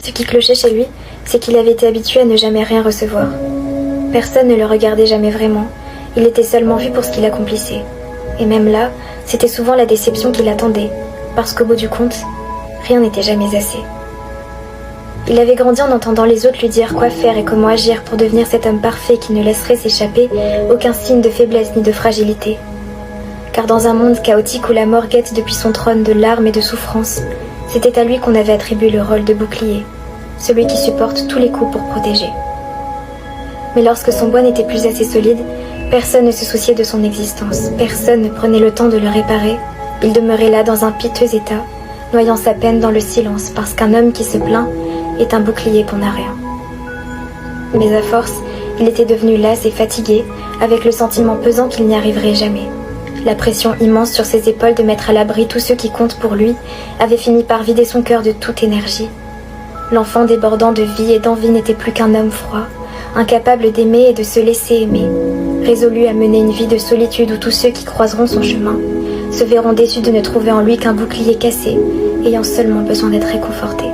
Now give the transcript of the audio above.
Ce qui clochait chez lui, c'est qu'il avait été habitué à ne jamais rien recevoir. Personne ne le regardait jamais vraiment, il était seulement vu pour ce qu'il accomplissait. Et même là, c'était souvent la déception qui l'attendait, parce qu'au bout du compte, rien n'était jamais assez. Il avait grandi en entendant les autres lui dire quoi faire et comment agir pour devenir cet homme parfait qui ne laisserait s'échapper aucun signe de faiblesse ni de fragilité. Car dans un monde chaotique où la mort guette depuis son trône de larmes et de souffrances, c'était à lui qu'on avait attribué le rôle de bouclier, celui qui supporte tous les coups pour protéger. Mais lorsque son bois n'était plus assez solide, personne ne se souciait de son existence, personne ne prenait le temps de le réparer, il demeurait là dans un piteux état, noyant sa peine dans le silence, parce qu'un homme qui se plaint est un bouclier pour n'a rien. Mais à force, il était devenu las et fatigué, avec le sentiment pesant qu'il n'y arriverait jamais. La pression immense sur ses épaules de mettre à l'abri tous ceux qui comptent pour lui avait fini par vider son cœur de toute énergie. L'enfant débordant de vie et d'envie n'était plus qu'un homme froid, incapable d'aimer et de se laisser aimer, résolu à mener une vie de solitude où tous ceux qui croiseront son chemin se verront déçus de ne trouver en lui qu'un bouclier cassé, ayant seulement besoin d'être réconforté.